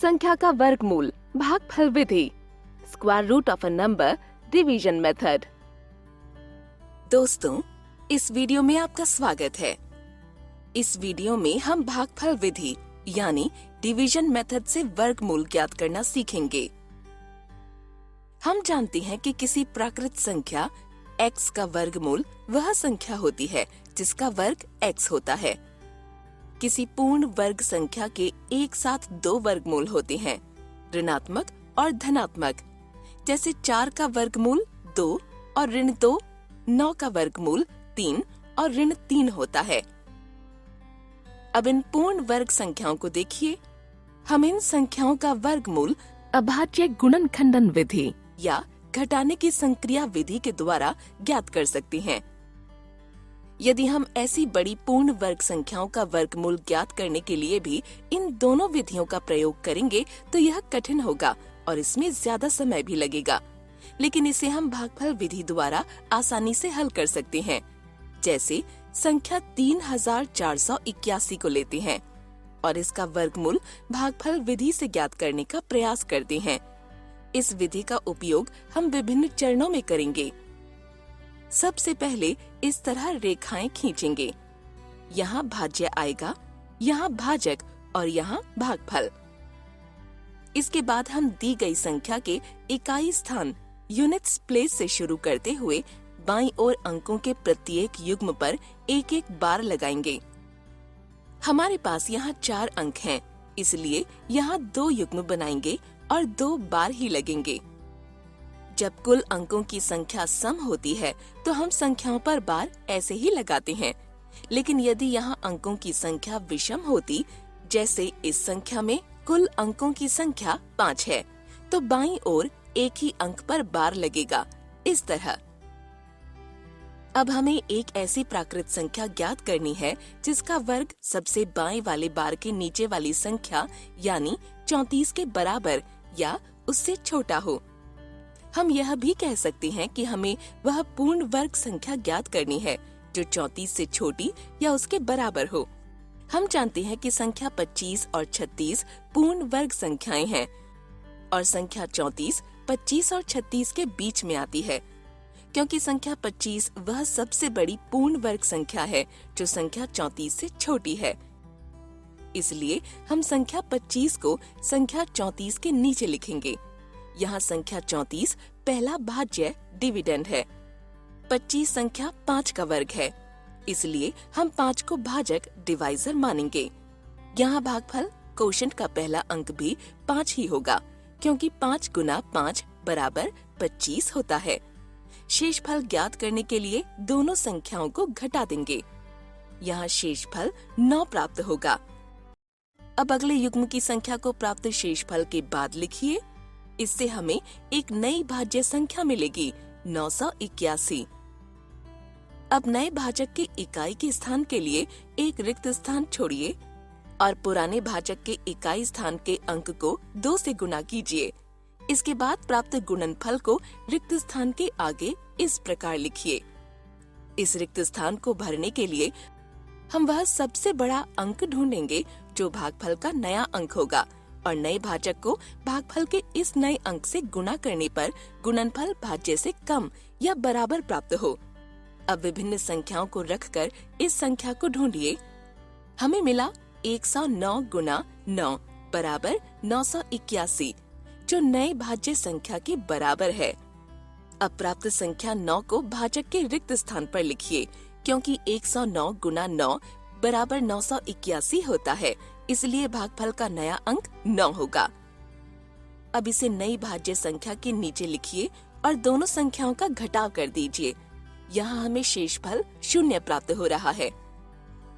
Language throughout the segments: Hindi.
संख्या का वर्गमूल, भागफल विधि, square root of a number, division method. दोस्तों, इस वीडियो में आपका स्वागत है। इस वीडियो में हम भागफल विधि यानी डिवीजन मेथड से वर्गमूल ज्ञात करना सीखेंगे। हम जानते हैं कि किसी प्राकृत संख्या x का वर्गमूल वह संख्या होती है जिसका वर्ग x होता है। किसी पूर्ण वर्ग संख्या के एक साथ दो वर्गमूल होते हैं, ऋणात्मक और धनात्मक। जैसे 4 का वर्गमूल 2 और ऋण 2, 9 का वर्गमूल 3 और ऋण 3 होता है। अब इन पूर्ण वर्ग संख्याओं को देखिए। हम इन संख्याओं का वर्गमूल अभाज्य गुणनखंडन विधि या घटाने की संक्रिया विधि के द्वारा ज्ञात कर सकते हैं। यदि हम ऐसी बड़ी पूर्ण वर्ग संख्याओं का वर्गमूल ज्ञात करने के लिए भी इन दोनों विधियों का प्रयोग करेंगे तो यह कठिन होगा और इसमें ज्यादा समय भी लगेगा, लेकिन इसे हम भागफल विधि द्वारा आसानी से हल कर सकते हैं। जैसे संख्या 3481 को लेते हैं और इसका वर्गमूल भागफल विधि से ज्ञात करने का प्रयास करते हैं। इस विधि का उपयोग हम विभिन्न चरणों में करेंगे। सबसे पहले इस तरह रेखाएं खींचेंगे। यहाँ भाज्य आएगा, यहाँ भाजक और यहाँ भागफल। इसके बाद हम दी गई संख्या के इकाई स्थान यूनिट्स प्लेस से शुरू करते हुए बाईं ओर अंकों के प्रत्येक युग्म पर एक एक बार लगाएंगे। हमारे पास यहाँ 4 अंक हैं, इसलिए यहाँ 2 युग्म बनाएंगे और 2 बार ही लगेंगे। जब कुल अंकों की संख्या सम होती है तो हम संख्याओं पर बार ऐसे ही लगाते हैं, लेकिन यदि यहाँ अंकों की संख्या विषम होती, जैसे इस संख्या में कुल अंकों की संख्या 5 है, तो बाईं ओर एक ही अंक पर बार लगेगा, इस तरह। अब हमें एक ऐसी प्राकृत संख्या ज्ञात करनी है जिसका वर्ग सबसे बाएं वाले बार के नीचे वाली संख्या यानी 34 के बराबर या उससे छोटा हो। हम यह भी कह सकते हैं कि हमें वह पूर्ण वर्ग संख्या ज्ञात करनी है जो 34 से छोटी या उसके बराबर हो। हम जानते हैं कि संख्या 25 और 36 पूर्ण वर्ग संख्याएं हैं और संख्या 34 25 और 36 के बीच में आती है, क्योंकि संख्या 25 वह सबसे बड़ी पूर्ण वर्ग संख्या है जो संख्या 34 से छोटी है। इसलिए हम संख्या 25 को संख्या 34 के नीचे लिखेंगे। यहाँ संख्या 34 पहला भाज्य डिविडेंड है। 25 संख्या 5 का वर्ग है, इसलिए हम 5 को भाजक डिवाइजर मानेंगे। यहाँ भागफल कोशेंट का पहला अंक भी 5 ही होगा, क्योंकि 5 गुना 5 बराबर 25 होता है। शेषफल ज्ञात करने के लिए दोनों संख्याओं को घटा देंगे। यहाँ शेषफल 9 प्राप्त होगा। अब अगले युग्म की संख्या को प्राप्त शेषफल के बाद लिखिए। इससे हमें एक नई भाज्य संख्या मिलेगी 981। अब नए भाजक के इकाई के स्थान के लिए एक रिक्त स्थान छोड़िए और पुराने भाजक के इकाई स्थान के अंक को 2 से गुणा कीजिए। इसके बाद प्राप्त गुणनफल को रिक्त स्थान के आगे इस प्रकार लिखिए। इस रिक्त स्थान को भरने के लिए हम वह सबसे बड़ा अंक ढूंढेंगे जो भागफल का नया अंक होगा और नए भाजक को भागफल के इस नए अंक से गुणा करने पर गुणनफल भाज्य से कम या बराबर प्राप्त हो। अब विभिन्न संख्याओं को रखकर इस संख्या को ढूंढिए। हमें मिला 109 गुना 9 बराबर 981, जो नए भाज्य संख्या के बराबर है। अब प्राप्त संख्या 9 को भाजक के रिक्त स्थान पर लिखिए, क्योंकि 109 गुना 9 बराबर 981 होता है, इसलिए भागफल का नया अंक 9 होगा। अब इसे नई भाज्य संख्या के नीचे लिखिए और दोनों संख्याओं का घटाव कर दीजिए। यहाँ हमें शेषफल 0 प्राप्त हो रहा है,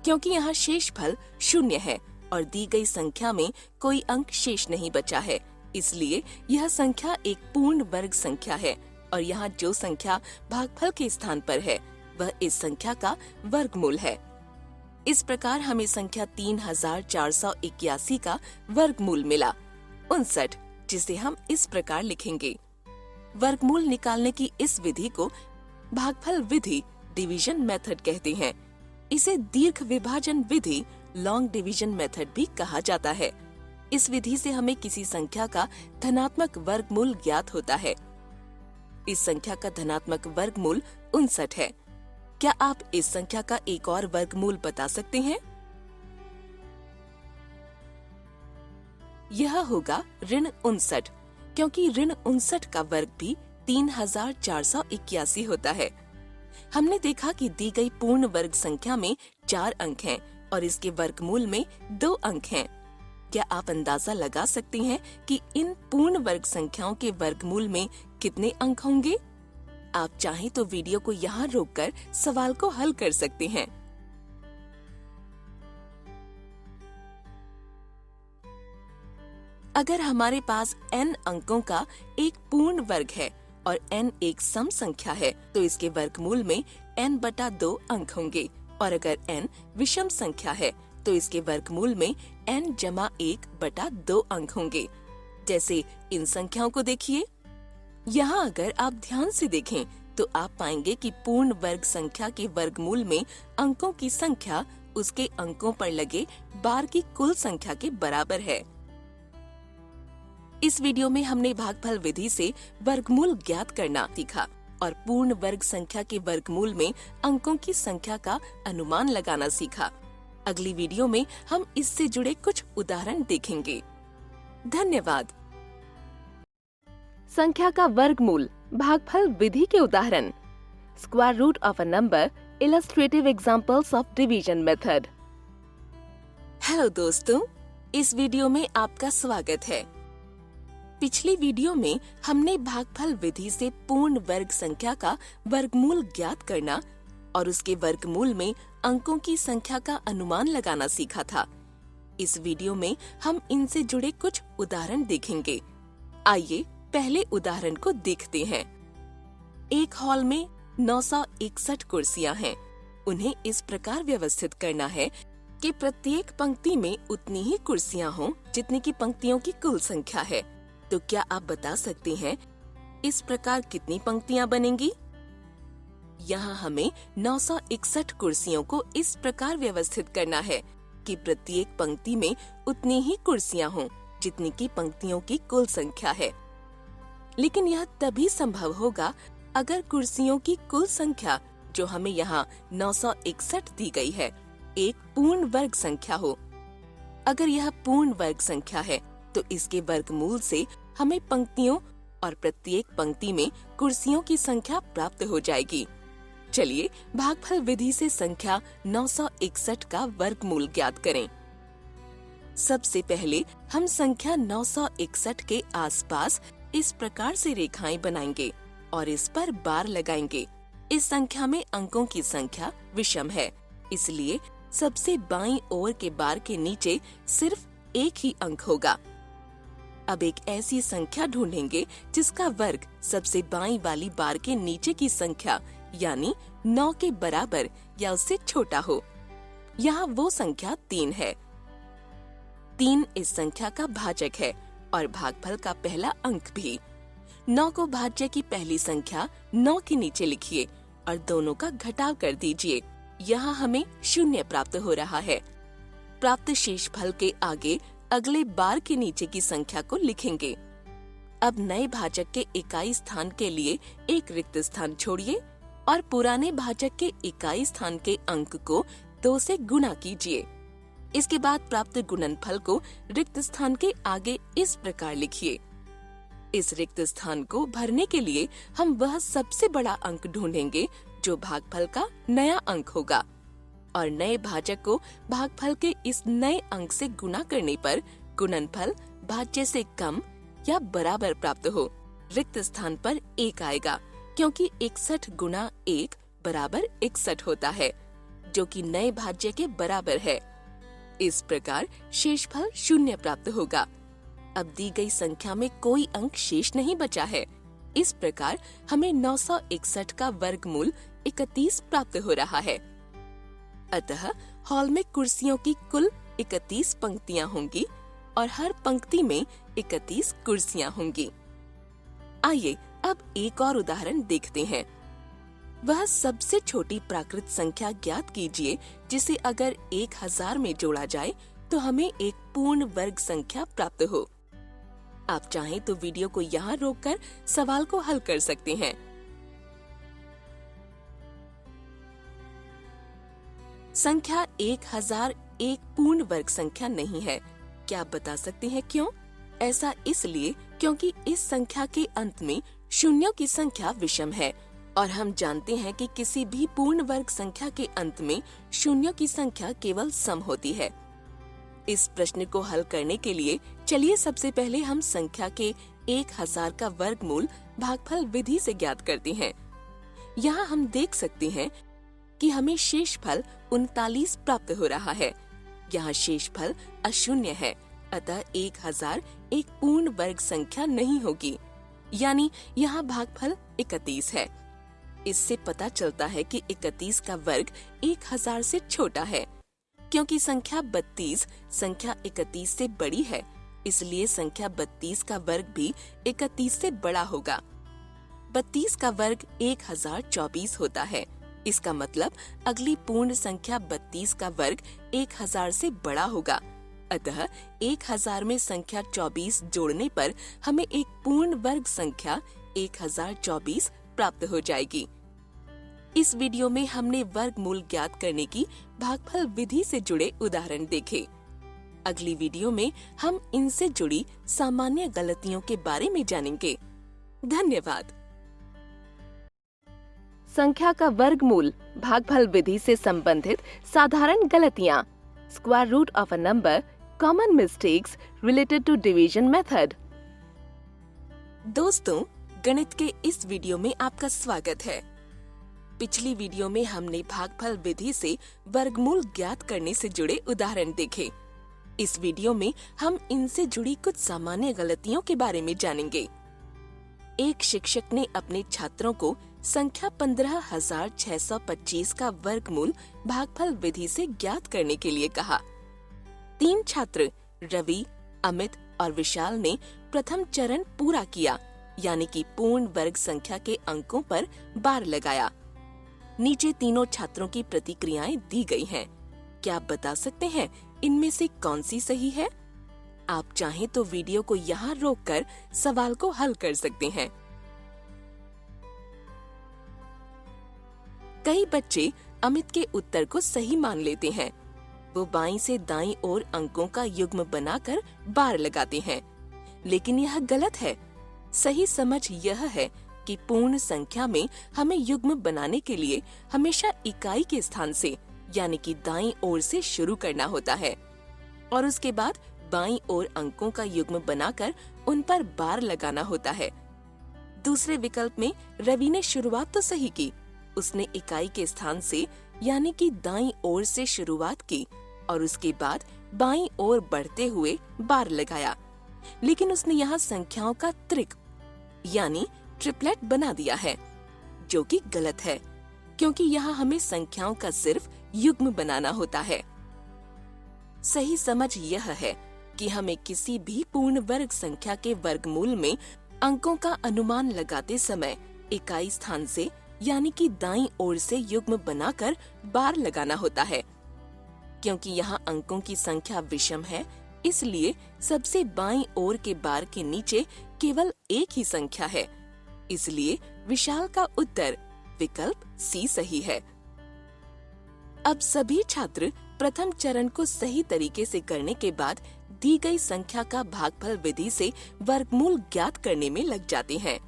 क्योंकि यहाँ शेषफल 0 है और दी गई संख्या में कोई अंक शेष नहीं बचा है, इसलिए यह संख्या एक पूर्ण वर्ग संख्या है और यहाँ जो संख्या भागफल के स्थान पर है वह इस संख्या का वर्गमूल है। इस प्रकार हमें संख्या 3481 का वर्गमूल मिला 59, जिसे हम इस प्रकार लिखेंगे। वर्गमूल निकालने की इस विधि को भागफल विधि डिवीजन मेथड कहते हैं। इसे दीर्घ विभाजन विधि लॉन्ग डिवीजन मेथड भी कहा जाता है। इस विधि से हमें किसी संख्या का धनात्मक वर्गमूल ज्ञात होता है। इस संख्या का धनात्मक वर्गमूल 59 है। क्या आप इस संख्या का एक और वर्गमूल बता सकते हैं? यह होगा -59, क्योंकि -59 का वर्ग भी 3481 होता है। हमने देखा कि दी गई पूर्ण वर्ग संख्या में 4 अंक हैं और इसके वर्गमूल में 2 अंक हैं। क्या आप अंदाजा लगा सकते हैं कि इन पूर्ण वर्ग संख्याओं के वर्गमूल में कितने अंक होंगे? आप चाहें तो वीडियो को यहाँ रोककर सवाल को हल कर सकते हैं। अगर हमारे पास n अंकों का एक पूर्ण वर्ग है और n एक सम संख्या है, तो इसके वर्गमूल में n/2 अंक होंगे, और अगर n विषम संख्या है तो इसके वर्गमूल में n/1/2 अंक होंगे। जैसे इन संख्याओं को देखिए। यहाँ अगर आप ध्यान से देखें तो आप पाएंगे कि पूर्ण वर्ग संख्या के वर्गमूल में अंकों की संख्या उसके अंकों पर लगे बार की कुल संख्या के बराबर है। इस वीडियो में हमने भागफल विधि से वर्गमूल ज्ञात करना सीखा और पूर्ण वर्ग संख्या के वर्गमूल में अंकों की संख्या का अनुमान लगाना सीखा। अगली वीडियो में हम इससे जुड़े कुछ उदाहरण देखेंगे। धन्यवाद। संख्या का वर्गमूल, भागफल विधि के उदाहरण, square root of a number, illustrative examples of division method. Hello दोस्तों, इस वीडियो में आपका स्वागत है। पिछली वीडियो में हमने भागफल विधि से पूर्ण वर्ग संख्या का वर्गमूल ज्ञात करना और उसके वर्गमूल में अंकों की संख्या का अनुमान लगाना सीखा था। इस वीडियो में हम इनसे जुड़े कुछ उदाहरण देखेंगे। आइए पहले उदाहरण को देखते हैं। एक हॉल में 961 कुर्सियां हैं। उन्हें इस प्रकार व्यवस्थित करना है कि प्रत्येक पंक्ति में उतनी ही कुर्सियां हों जितनी की पंक्तियों की कुल संख्या है। तो क्या आप बता सकते हैं इस प्रकार कितनी पंक्तियां बनेंगी? यहाँ हमें 961 कुर्सियों को इस प्रकार व्यवस्थित करना है कि प्रत्येक पंक्ति में उतनी ही कुर्सियां हों जितनी की पंक्तियों की कुल संख्या है। लेकिन यह तभी संभव होगा अगर कुर्सियों की कुल संख्या, जो हमें यहाँ 961 दी गई है, एक पूर्ण वर्ग संख्या हो। अगर यह पूर्ण वर्ग संख्या है तो इसके वर्गमूल से हमें पंक्तियों और प्रत्येक पंक्ति में कुर्सियों की संख्या प्राप्त हो जाएगी। चलिए भागफल विधि से संख्या 961 का वर्गमूल ज्ञात करें। सबसे पहले हम संख्या 961 के आसपास इस प्रकार से रेखाएं बनाएंगे और इस पर बार लगाएंगे। इस संख्या में अंकों की संख्या विषम है, इसलिए सबसे बाईं ओर के बार के नीचे सिर्फ एक ही अंक होगा। अब एक ऐसी संख्या ढूंढेंगे जिसका वर्ग सबसे बाईं वाली बार के नीचे की संख्या यानी 9 के बराबर या उससे छोटा हो। यहाँ वो संख्या 3 है। 3 इस संख्या का भाजक है और भागफल का पहला अंक भी। 9 को भाज्य की पहली संख्या 9 के नीचे लिखिए और दोनों का घटाव कर दीजिए। यहाँ हमें 0 प्राप्त हो रहा है। प्राप्त शेषफल के आगे अगले बार के नीचे की संख्या को लिखेंगे। अब नए भाजक के इकाई स्थान के लिए एक रिक्त स्थान छोड़िए और पुराने भाजक के इकाई स्थान के अंक को 2 से गुणा कीजिए। इसके बाद प्राप्त गुणनफल को रिक्त स्थान के आगे इस प्रकार लिखिए। इस रिक्त स्थान को भरने के लिए हम वह सबसे बड़ा अंक ढूंढेंगे जो भागफल का नया अंक होगा और नए भाजक को भागफल के इस नए अंक से गुणा करने पर गुणनफल भाज्य से कम या बराबर प्राप्त हो। रिक्त स्थान पर 1 आएगा क्योंकि 61 गुणा 1 बराबर 61 होता है, जो कि नए भाज्य के बराबर है। इस प्रकार शेषफल 0 प्राप्त होगा। अब दी गई संख्या में कोई अंक शेष नहीं बचा है। इस प्रकार हमें 961 का वर्गमूल 31 प्राप्त हो रहा है। अतः हॉल में कुर्सियों की कुल 31 पंक्तियां होंगी और हर पंक्ति में 31 कुर्सियां होंगी। आइए अब एक और उदाहरण देखते हैं। वह सबसे छोटी प्राकृत संख्या ज्ञात कीजिए जिसे अगर 1000 में जोड़ा जाए तो हमें एक पूर्ण वर्ग संख्या प्राप्त हो। आप चाहें तो वीडियो को यहाँ रोककर सवाल को हल कर सकते हैं। संख्या 1000 एक पूर्ण वर्ग संख्या नहीं है। क्या आप बता सकते हैं क्यों? ऐसा इसलिए क्योंकि इस संख्या के अंत में शून्यों की संख्या विषम है और हम जानते हैं कि किसी भी पूर्ण वर्ग संख्या के अंत में शून्यों की संख्या केवल सम होती है। इस प्रश्न को हल करने के लिए चलिए सबसे पहले हम संख्या के 1000 का वर्गमूल भागफल विधि से ज्ञात करते हैं। यहाँ हम देख सकते हैं कि हमें शेषफल 39 प्राप्त हो रहा है। यहाँ शेषफल अशून्य है, अतः 1000 एक पूर्ण वर्ग संख्या नहीं होगी, यानी यहाँ भागफल 31 है। इससे पता चलता है कि 31 का वर्ग 1000 से छोटा है। क्योंकि संख्या 32 संख्या 31 से बड़ी है, इसलिए संख्या 32 का वर्ग भी 31 से बड़ा होगा। 32 का वर्ग 1024 होता है। इसका मतलब अगली पूर्ण संख्या 32 का वर्ग 1000 से बड़ा होगा। अतः 1000 में संख्या 24 जोड़ने पर हमें एक पूर्ण वर्ग संख्या 1024 प्राप्त हो जाएगी। इस वीडियो में हमने वर्गमूल ज्ञात करने की भागफल विधि से जुड़े उदाहरण देखे। अगली वीडियो में हम इनसे जुड़ी सामान्य गलतियों के बारे में जानेंगे। धन्यवाद। संख्या का वर्गमूल भागफल विधि से संबंधित साधारण गलतियाँ, square root of a number, common mistakes related to division method. दोस्तों, गणित के इस वीडियो में आपका स्वागत है। पिछली वीडियो में हमने भागफल विधि से वर्गमूल ज्ञात करने से जुड़े उदाहरण देखे। इस वीडियो में हम इनसे जुड़ी कुछ सामान्य गलतियों के बारे में जानेंगे। एक शिक्षक ने अपने छात्रों को संख्या 15,625 का वर्गमूल भागफल विधि से ज्ञात करने के लिए कहा। 3 छात्र रवि, अमित और विशाल ने प्रथम चरण पूरा किया, यानी कि पूर्ण वर्ग संख्या के अंकों पर बार लगाया। नीचे तीनों छात्रों की प्रतिक्रियाएं दी गई हैं। क्या आप बता सकते हैं इनमें से कौन सी सही है? आप चाहें तो वीडियो को यहाँ रोककर सवाल को हल कर सकते हैं। कई बच्चे अमित के उत्तर को सही मान लेते हैं। वो बाईं से दाईं ओर अंकों का युग्म बनाकर बार लगाते हैं, लेकिन यह गलत है। सही समझ यह है कि पूर्ण संख्या में हमें युग्म बनाने के लिए हमेशा इकाई के स्थान से, यानी कि दाईं ओर से शुरू करना होता है और उसके बाद बाईं ओर अंकों का युग्म बनाकर उन पर बार लगाना होता है। दूसरे विकल्प में रवि ने शुरुआत तो सही की। उसने इकाई के स्थान से, यानी कि दाईं ओर से शुरुआत की और उसके बाद बाईं ओर बढ़ते हुए बार लगाया, लेकिन उसने यहाँ संख्याओं का त्रिक यानी ट्रिपलेट बना दिया है, जो कि गलत है, क्योंकि यहाँ हमें संख्याओं का सिर्फ युग्म बनाना होता है। सही समझ यह है कि हमें किसी भी पूर्ण वर्ग संख्या के वर्गमूल में अंकों का अनुमान लगाते समय इकाई स्थान से, यानी कि दाईं ओर से युग्म बनाकर बार लगाना होता है। क्योंकि यहाँ अंकों की संख्या विषम है, इसलिए सबसे बाईं ओर के बार के नीचे केवल एक ही संख्या है। इसलिए विशाल का उत्तर विकल्प सी सही है। अब सभी छात्र प्रथम चरण को सही तरीके से करने के बाद दी गई संख्या का भागफल विधि से वर्गमूल ज्ञात करने में लग जाते हैं।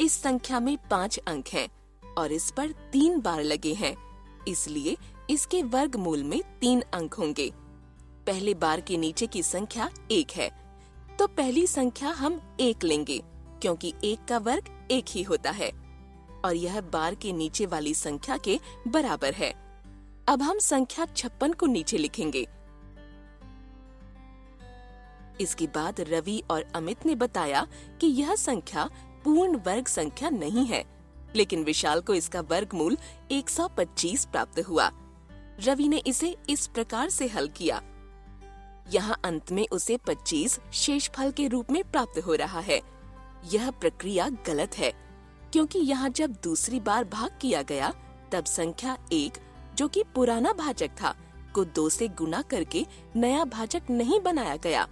इस संख्या में 5 अंक हैं और इस पर 3 बार लगे हैं, इसलिए इसके वर्गमूल में 3 अंक होंगे। पहले बार के नीचे की संख्या 1 है, तो पहली संख्या हम 1 लेंगे, क्योंकि 1 का वर्ग 1 ही होता है और यह बार के नीचे वाली संख्या के बराबर है। अब हम संख्या 56 को नीचे लिखेंगे। इसके बाद रवि और अमित ने बताया कि यह संख्या पूर्ण वर्ग संख्या नहीं है, लेकिन विशाल को इसका वर्गमूल 125 प्राप्त हुआ। रवि ने इसे इस प्रकार से हल किया। यहाँ अंत में उसे 25 शेषफल के रूप में प्राप्त हो रहा है। यह प्रक्रिया गलत है, क्योंकि यहाँ जब दूसरी बार भाग किया गया तब संख्या 1, जो कि पुराना भाजक था, को 2 से गुना करके नया भाजक नहीं बनाया गया।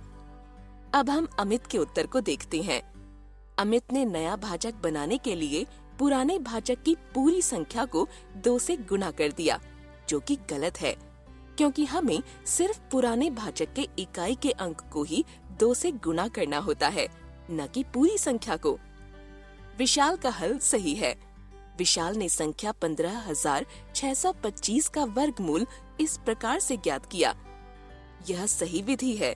अब हम अमित के उत्तर को देखते हैं। अमित ने नया भाजक बनाने के लिए पुराने भाजक की पूरी संख्या को 2 से गुना कर दिया, जो कि गलत है, क्योंकि हमें सिर्फ पुराने भाजक के इकाई के अंक को ही 2 से गुना करना होता है, न कि पूरी संख्या को। विशाल का हल सही है। विशाल ने संख्या 15,625 का वर्गमूल इस प्रकार से ज्ञात किया। यह सही विधि है।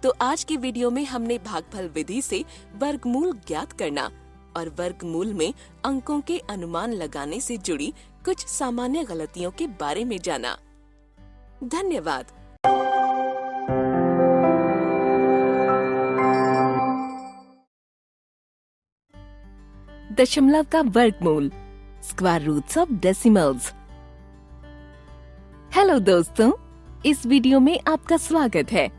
तो आज के वीडियो में हमने भागफल विधि से वर्गमूल ज्ञात करना और वर्गमूल में अंकों के अनुमान लगाने से जुड़ी कुछ सामान्य गलतियों के बारे में जाना। धन्यवाद। दशमलव का वर्गमूल, square roots of decimals. Hello दोस्तों, इस वीडियो में आपका स्वागत है।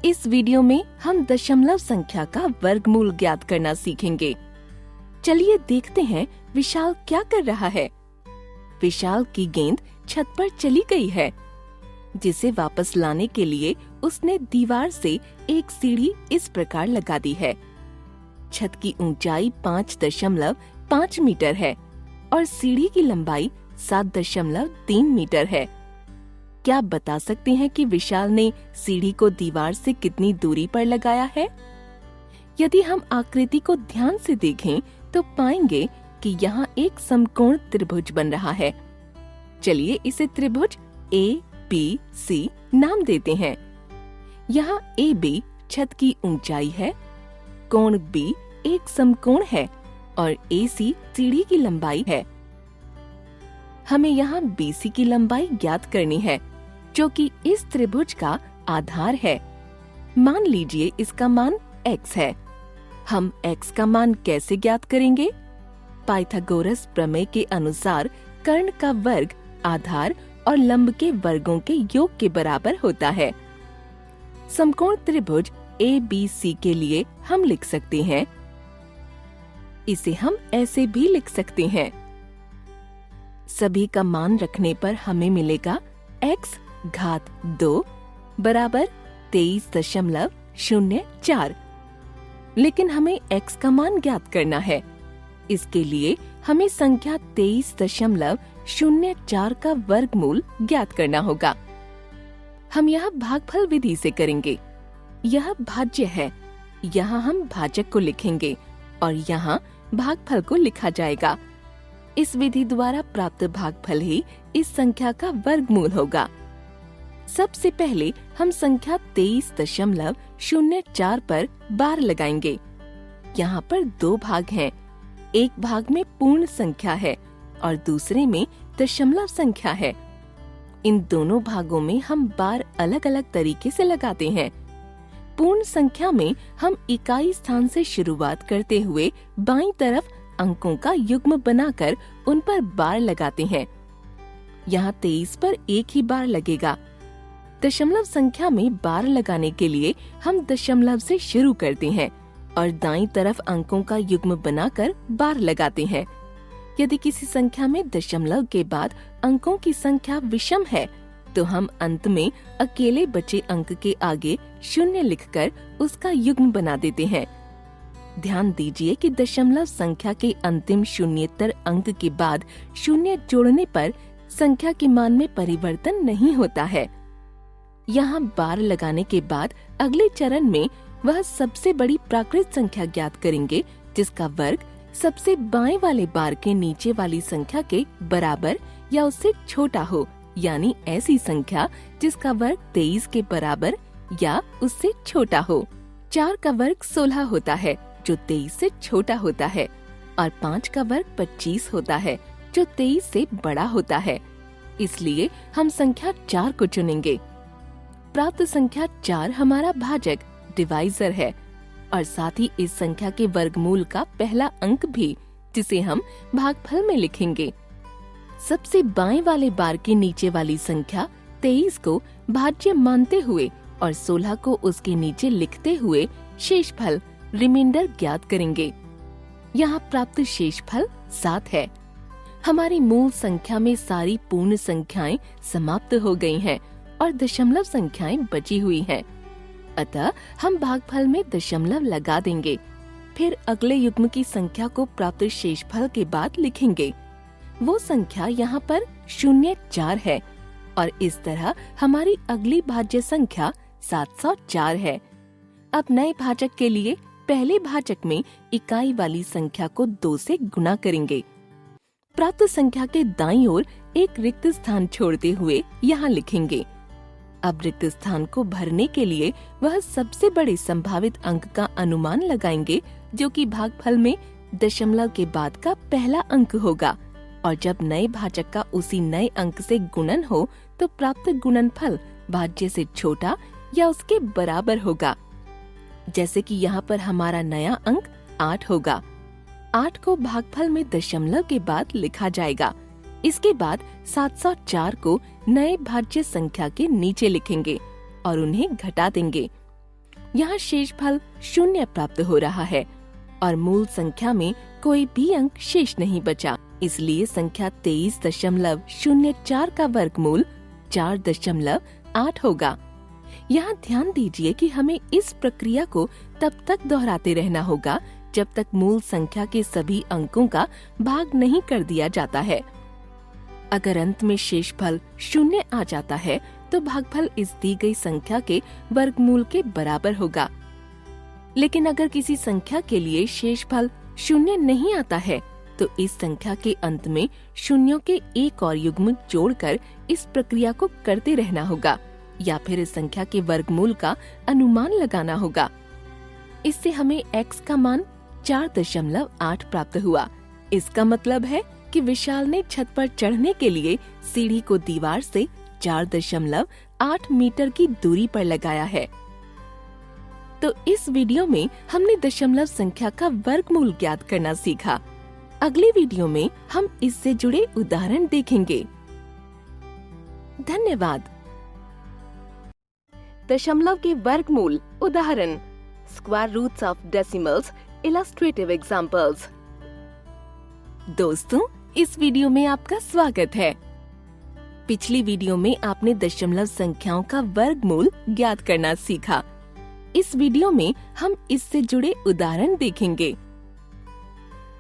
इस वीडियो में हम दशमलव संख्या का वर्गमूल ज्ञात करना सीखेंगे। चलिए देखते हैं विशाल क्या कर रहा है। विशाल की गेंद छत पर चली गई है, जिसे वापस लाने के लिए उसने दीवार से एक सीढ़ी इस प्रकार लगा दी है। छत की ऊंचाई 5.5 मीटर है और सीढ़ी की लंबाई 7.3 मीटर है। क्या आप बता सकते हैं कि विशाल ने सीढ़ी को दीवार से कितनी दूरी पर लगाया है? यदि हम आकृति को ध्यान से देखें तो पाएंगे कि यहाँ एक समकोण त्रिभुज बन रहा है। चलिए इसे त्रिभुज ABC नाम देते हैं। यहाँ AB छत की ऊंचाई है, कोण B एक समकोण है और AC सीढ़ी की लंबाई है। हमें यहाँ BC की लंबाई ज्ञात करनी है, जो कि इस त्रिभुज का आधार है। मान लीजिए इसका मान x है। हम x का मान कैसे ज्ञात करेंगे? पाइथागोरस प्रमेय के अनुसार कर्ण का वर्ग आधार और लंब के वर्गों के योग के बराबर होता है। समकोण त्रिभुज ABC के लिए हम लिख सकते हैं, इसे हम ऐसे भी लिख सकते हैं। सभी का मान रखने पर हमें मिलेगा x घात 2 बराबर 23.04। लेकिन हमें x का मान ज्ञात करना है। इसके लिए हमें संख्या 23.04 का वर्गमूल ज्ञात करना होगा। हम यह भागफल विधि से करेंगे। यह भाज्य है, यहाँ हम भाजक को लिखेंगे और यहाँ भागफल को लिखा जाएगा। इस विधि द्वारा प्राप्त भागफल ही इस संख्या का वर्गमूल होगा। सबसे पहले हम संख्या 23.04 पर बार लगाएंगे। यहाँ पर 2 भाग हैं। एक भाग में पूर्ण संख्या है और दूसरे में दशमलव संख्या है। इन दोनों भागों में हम बार अलग अलग तरीके से लगाते हैं। पूर्ण संख्या में हम इकाई स्थान से शुरुआत करते हुए बाईं तरफ अंकों का युग्म बनाकर उन पर बार लगाते हैं। यहाँ 23 पर एक ही बार लगेगा। दशमलव संख्या में बार लगाने के लिए हम दशमलव से शुरू करते हैं और दाईं तरफ अंकों का युग्म बनाकर बार लगाते हैं। यदि किसी संख्या में दशमलव के बाद अंकों की संख्या विषम है, तो हम अंत में अकेले बचे अंक के आगे 0 लिखकर उसका युग्म बना देते हैं। ध्यान दीजिए कि दशमलव संख्या के अंतिम शून्येतर अंक के बाद 0 जोड़ने पर संख्या के मान में परिवर्तन नहीं होता है। यहाँ बार लगाने के बाद अगले चरण में वह सबसे बड़ी प्राकृत संख्या ज्ञात करेंगे, जिसका वर्ग सबसे बाएं वाले बार के नीचे वाली संख्या के बराबर या उससे छोटा हो, यानी ऐसी संख्या जिसका वर्ग 23 के बराबर या उससे छोटा हो। 4 का वर्ग 16 होता है, जो 23 से छोटा होता है, और 5 का वर्ग 25 होता है, जो 23 से बड़ा होता है। इसलिए हम संख्या 4 को चुनेंगे। प्राप्त संख्या 4 हमारा भाजक डिवाइजर है और साथ ही इस संख्या के वर्गमूल का पहला अंक भी, जिसे हम भागफल में लिखेंगे। सबसे बाएं वाले बार के नीचे वाली संख्या 23 को भाज्य मानते हुए और 16 को उसके नीचे लिखते हुए शेषफल रिमाइंडर ज्ञात करेंगे। यहाँ प्राप्त शेषफल 7 है। हमारी मूल संख्या में सारी पूर्ण संख्याएं समाप्त हो गई हैं और दशमलव संख्याएं बची हुई हैं। अतः हम भागफल में दशमलव लगा देंगे, फिर अगले युग्म की संख्या को प्राप्त शेषफल के बाद लिखेंगे। वो संख्या यहाँ पर 04 है और इस तरह हमारी अगली भाज्य संख्या 704 है। अब नए भाजक के लिए पहले भाजक में इकाई वाली संख्या को 2 से गुणा करेंगे। प्राप्त संख्या के दाईं ओर एक रिक्त स्थान छोड़ते हुए यहाँ लिखेंगे। अब रिक्त स्थान को भरने के लिए वह सबसे बड़े संभावित अंक का अनुमान लगाएंगे जो कि भागफल में दशमलव के बाद का पहला अंक होगा, और जब नए भाजक का उसी नए अंक से गुणन हो तो प्राप्त गुणनफल भाज्य से छोटा या उसके बराबर होगा। जैसे कि यहाँ पर हमारा नया अंक 8 होगा। 8 को भागफल में दशमलव के बाद लिखा जाएगा। इसके बाद 704 को नए भाज्य संख्या के नीचे लिखेंगे और उन्हें घटा देंगे। यहाँ शेषफल 0 प्राप्त हो रहा है और मूल संख्या में कोई भी अंक शेष नहीं बचा, इसलिए संख्या 23.04 का वर्गमूल 4.8 होगा। यहाँ ध्यान दीजिए कि हमें इस प्रक्रिया को तब तक दोहराते रहना होगा जब तक मूल संख्या के सभी अंकों का भाग नहीं कर दिया जाता है। अगर अंत में शेषफल 0 आ जाता है तो भागफल इस दी गई संख्या के वर्गमूल के बराबर होगा। लेकिन अगर किसी संख्या के लिए शेषफल 0 नहीं आता है तो इस संख्या के अंत में शून्यों के एक और युग्म जोड़कर इस प्रक्रिया को करते रहना होगा या फिर इस संख्या के वर्गमूल का अनुमान लगाना होगा। इससे हमें x का मान 4.8 प्राप्त हुआ। इसका मतलब है कि विशाल ने छत पर चढ़ने के लिए सीढ़ी को दीवार से 4.8 मीटर की दूरी पर लगाया है। तो इस वीडियो में हमने दशमलव संख्या का वर्गमूल ज्ञात करना सीखा। अगली वीडियो में हम इससे जुड़े उदाहरण देखेंगे। धन्यवाद। दशमलव के वर्गमूल उदाहरण, square roots of decimals illustrative examples. दोस्तों, इस वीडियो में आपका स्वागत है। पिछली वीडियो में आपने दशमलव संख्याओं का वर्गमूल ज्ञात करना सीखा। इस वीडियो में हम इससे जुड़े उदाहरण देखेंगे।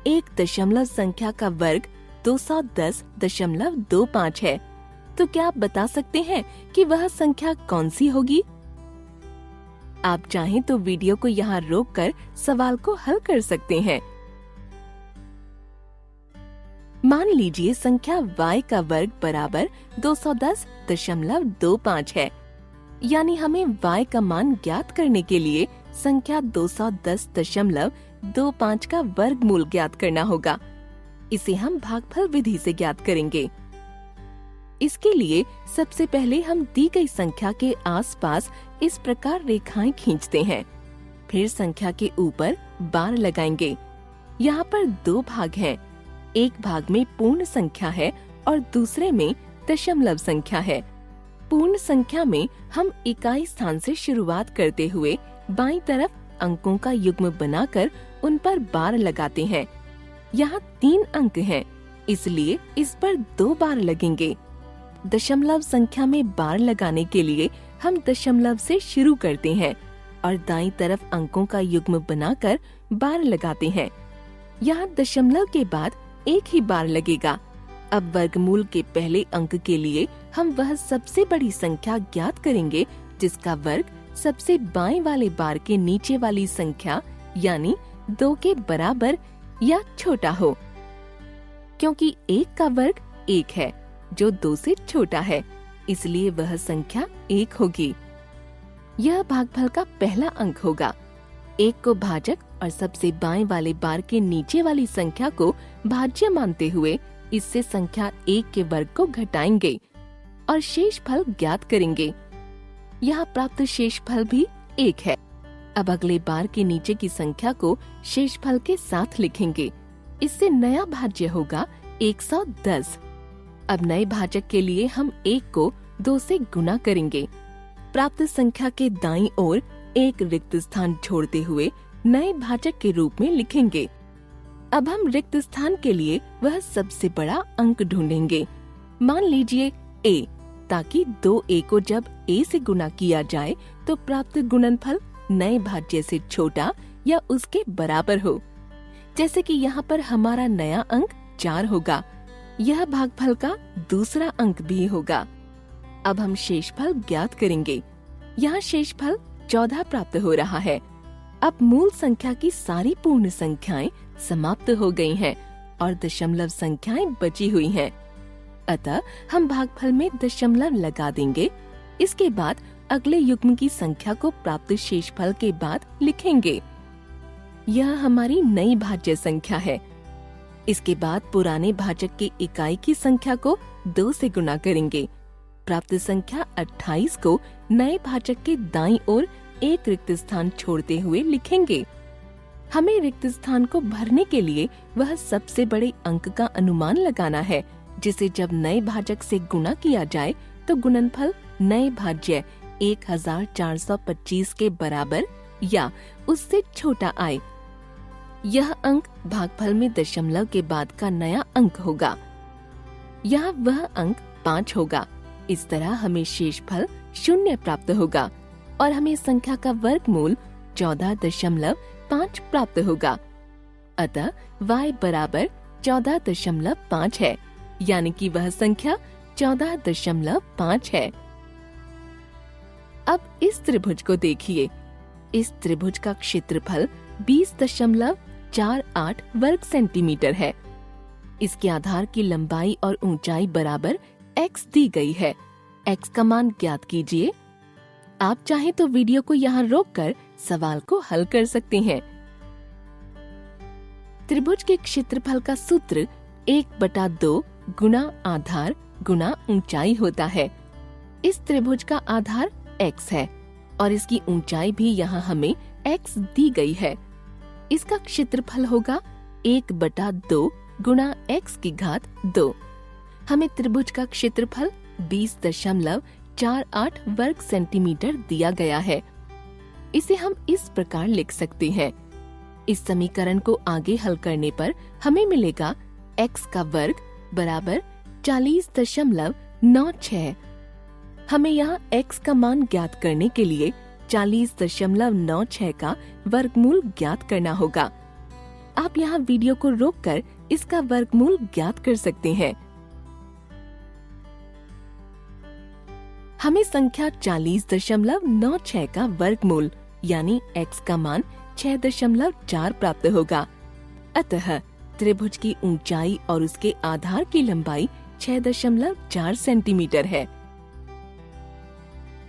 एक दशमलव संख्या का वर्ग 210.25 है, तो क्या आप बता सकते हैं कि वह संख्या कौन सी होगी? आप चाहें तो वीडियो को यहाँ रोककर सवाल को हल कर सकते हैं। मान लीजिए संख्या y का वर्ग बराबर 210.25 है, यानी हमें y का मान ज्ञात करने के लिए संख्या 210.25 का वर्गमूल ज्ञात करना होगा। इसे हम भागफल विधि से ज्ञात करेंगे। इसके लिए सबसे पहले हम दी गई संख्या के आसपास इस प्रकार रेखाएं खींचते हैं। फिर संख्या के ऊपर बार लगाएंगे। यहाँ पर 2 भाग हैं। एक भाग में पूर्ण संख्या है और दूसरे में दशमलव संख्या है। पूर्ण संख्या में हम इकाई स्थान से शुरुआत करते हुए बाईं तरफ अंकों का युग्म बनाकर उन पर बार लगाते हैं। यहाँ 3 अंक हैं, इसलिए इस पर 2 बार लगेंगे। दशमलव संख्या में बार लगाने के लिए हम दशमलव से शुरू करते हैं और दाईं तरफ अंकों का युग्म बनाकर बार लगाते हैं। यहाँ दशमलव के बाद एक ही बार लगेगा। अब वर्गमूल के पहले अंक के लिए हम वह सबसे बड़ी संख्या ज्ञात करेंगे जिसका वर्ग सबसे बाएं वाले बार के नीचे वाली संख्या यानी 2 के बराबर या छोटा हो। क्योंकि 1 का वर्ग 1 है जो 2 से छोटा है, इसलिए वह संख्या 1 होगी। यह भागफल का पहला अंक होगा। 1 को भाजक और सबसे बाएं वाले बार के नीचे वाली संख्या को भाज्य मानते हुए इससे संख्या 1 के वर्ग को घटाएंगे और शेषफल ज्ञात करेंगे। यहाँ प्राप्त शेषफल भी 1 है। अब अगले बार के नीचे की संख्या को शेषफल के साथ लिखेंगे। इससे नया भाज्य होगा 110। अब नए भाजक के लिए हम 1 को 2 से गुना करेंगे। प्राप्त संख्या के दाईं ओर एक रिक्त स्थान छोड़ते हुए नए भाजक के रूप में लिखेंगे। अब हम रिक्त स्थान के लिए वह सबसे बड़ा अंक ढूंढेंगे। मान लीजिए a, ताकि 2a को जब a से गुना किया जाए तो प्राप्त गुणनफल नए भाज्य से छोटा या उसके बराबर हो। जैसे कि यहाँ पर हमारा नया अंक 4 होगा, यह भागफल का दूसरा अंक भी होगा। अब हम शेषफल ज्ञात करेंगे। यहाँ शेषफल 14 प्राप्त हो रहा है। अब मूल संख्या की सारी पूर्ण संख्याएं समाप्त हो गई हैं और दशमलव संख्याएं बची हुई हैं। अतः हम भागफल में दशमलव लगा देंगे। इसके बाद अगले युग्म की संख्या को प्राप्त शेषफल के बाद लिखेंगे। यह हमारी नई भाज्य संख्या है। इसके बाद पुराने भाजक के इकाई की संख्या को 2 से गुना करेंगे। प्राप्त संख्या 28 को नए भाजक के दाईं ओर एक रिक्त स्थान छोड़ते हुए लिखेंगे। हमें रिक्त स्थान को भरने के लिए वह सबसे बड़े अंक का अनुमान लगाना है, जिसे जब नए भाजक से गुणा किया जाए तो गुणनफल नए भाज्य 1425 के बराबर या उससे छोटा आए। यह अंक भागफल में दशमलव के बाद का नया अंक होगा। यहाँ वह अंक 5 होगा। इस तरह हमें शेषफल 0 प्राप्त होगा और हमें संख्या का वर्गमूल 14.5 प्राप्त होगा। अतः y बराबर 14.5 है, यानी कि वह संख्या 14.5 है। अब इस त्रिभुज को देखिए। इस त्रिभुज का क्षेत्रफल 20.48 वर्ग सेंटीमीटर है। इसके आधार की लंबाई और ऊंचाई बराबर x दी गई है। x का मान ज्ञात कीजिए। आप चाहें तो वीडियो को यहाँ रोककर सवाल को हल कर सकते हैं। त्रिभुज के क्षेत्रफल का सूत्र 1/2 गुना आधार गुना ऊंचाई होता है। इस त्रिभुज का आधार x है और इसकी ऊंचाई भी यहाँ हमें x दी गई है। इसका क्षेत्रफल होगा 1/2 गुना x की घात 2। हमें त्रिभुज का क्षेत्रफल 20.48 वर्ग सेंटीमीटर दिया गया है। इसे हम इस प्रकार लिख सकते हैं। इस समीकरण को आगे हल करने पर हमें मिलेगा x का वर्ग बराबर 40.96। हमें यहाँ x का मान ज्ञात करने के लिए 40.96 का वर्गमूल ज्ञात करना होगा। आप यहाँ वीडियो को रोककर इसका वर्गमूल ज्ञात कर सकते हैं। हमें संख्या 40.96 का वर्गमूल यानी x का मान 6.4 प्राप्त होगा। अतः त्रिभुज की ऊंचाई और उसके आधार की लंबाई 6.4 सेंटीमीटर है।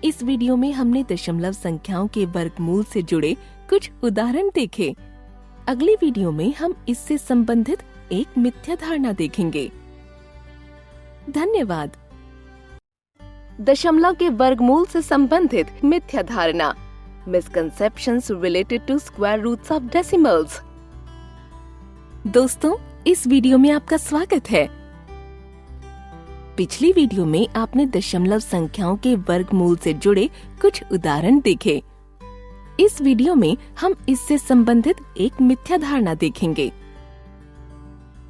इस वीडियो में हमने दशमलव संख्याओं के वर्गमूल से जुड़े कुछ उदाहरण देखे। अगली वीडियो में हम इससे संबंधित एक मिथ्या धारणा देखेंगे। धन्यवाद। दशमलव के वर्गमूल से संबंधित मिथ्या धारणा, misconceptions related to square roots of decimals. दोस्तों, इस वीडियो में आपका स्वागत है। पिछली वीडियो में आपने दशमलव संख्याओं के वर्गमूल से जुड़े कुछ उदाहरण देखे। इस वीडियो में हम इससे संबंधित एक मिथ्या धारणा देखेंगे।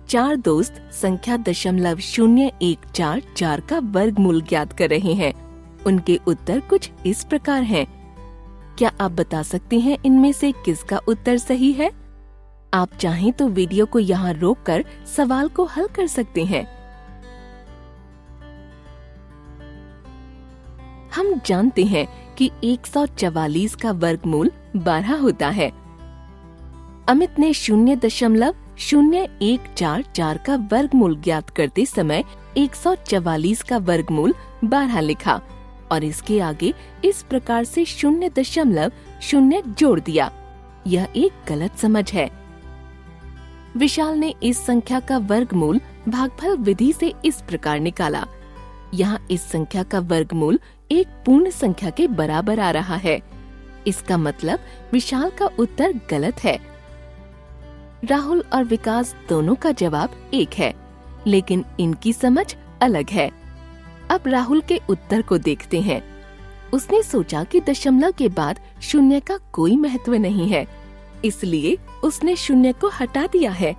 4 दोस्त संख्या 0.0144 का वर्गमूल ज्ञात कर रहे हैं। उनके उत्तर कुछ इस प्रकार हैं। क्या आप बता सकते हैं इनमें से किसका उत्तर सही है? आप चाहें तो वीडियो को यहाँ रोककर सवाल को हल कर सकते हैं। हम जानते हैं कि 144 का वर्गमूल 12 होता है। अमित ने 0.0144 का वर्गमूल ज्ञात करते समय 144 का वर्गमूल 12 लिखा और इसके आगे इस प्रकार से 0.0 जोड़ दिया। यह एक गलत समझ है। विशाल ने इस संख्या का वर्गमूल भागफल विधि से इस प्रकार निकाला। यहाँ इस संख्या का वर्गमूल एक पूर्ण संख्या के बराबर आ रहा है। इसका मतलब विशाल का उत्तर गलत है। राहुल और विकास दोनों का जवाब एक है, लेकिन इनकी समझ अलग है। अब राहुल के उत्तर को देखते हैं। उसने सोचा कि दशमलव के बाद 0 का कोई महत्व नहीं है, इसलिए उसने 0 को हटा दिया है।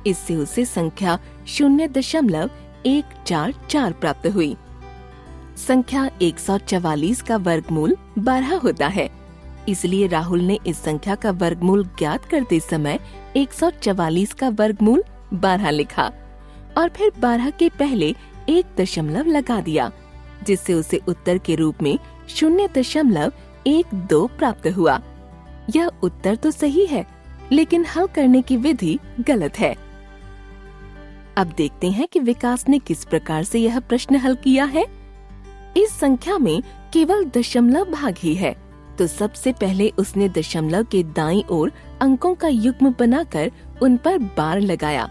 इससे उसे संख्या 0.144 प्राप्त हुई। संख्या 144 का वर्गमूल 12 होता है, इसलिए राहुल ने इस संख्या का वर्गमूल ज्ञात करते समय 144 का वर्गमूल 12 लिखा और फिर 12 के पहले एक दशमलव लगा दिया, जिससे उसे उत्तर के रूप में 0.12 प्राप्त हुआ। यह उत्तर तो सही है, लेकिन हल करने की विधि गलत है। अब देखते हैं कि विकास ने किस प्रकार से यह प्रश्न हल किया है। इस संख्या में केवल दशमलव भाग ही है, तो सबसे पहले उसने दशमलव के दाईं ओर अंकों का युग्म बनाकर उन पर बार लगाया।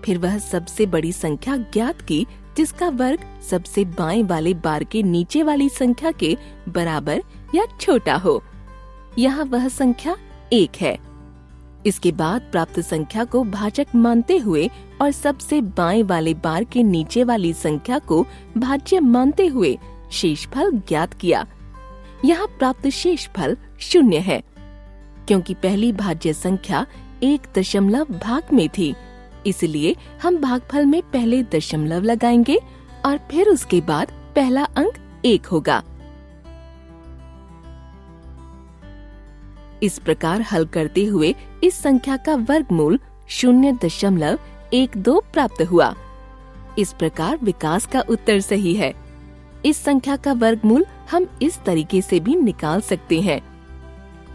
फिर वह सबसे बड़ी संख्या ज्ञात की जिसका वर्ग सबसे बाएं वाले बार के नीचे वाली संख्या के बराबर या छोटा हो। यहाँ वह संख्या 1 है। इसके बाद प्राप्त संख्या को भाजक मानते हुए और सबसे बाएं वाले बार के नीचे वाली संख्या को भाज्य मानते हुए शेषफल ज्ञात किया। यहाँ प्राप्त शेषफल 0 है, क्योंकि पहली भाज्य संख्या 1 दशमलव भाग में थी, इसलिए हम भागफल में पहले दशमलव लगाएंगे और फिर उसके बाद पहला अंक 1 होगा। इस प्रकार हल करते हुए इस संख्या का वर्गमूल 0.12 प्राप्त हुआ। इस प्रकार विकास का उत्तर सही है। इस संख्या का वर्गमूल हम इस तरीके से भी निकाल सकते हैं।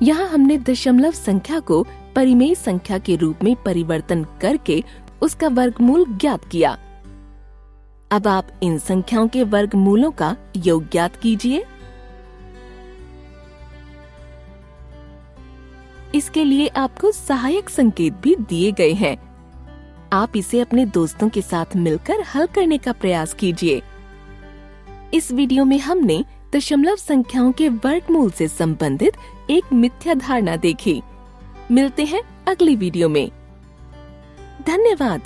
यहाँ हमने दशमलव संख्या को परिमेय संख्या के रूप में परिवर्तन करके उसका वर्गमूल ज्ञात किया। अब आप इन संख्याओं के वर्गमूलों का योग ज्ञात कीजिए। इसके लिए आपको सहायक संकेत भी दिए गए हैं। आप इसे अपने दोस्तों के साथ मिलकर हल करने का प्रयास कीजिए। इस वीडियो में हमने दशमलव संख्याओं के वर्गमूल से संबंधित एक मिथ्या धारणा देखी। मिलते हैं अगली वीडियो में। धन्यवाद।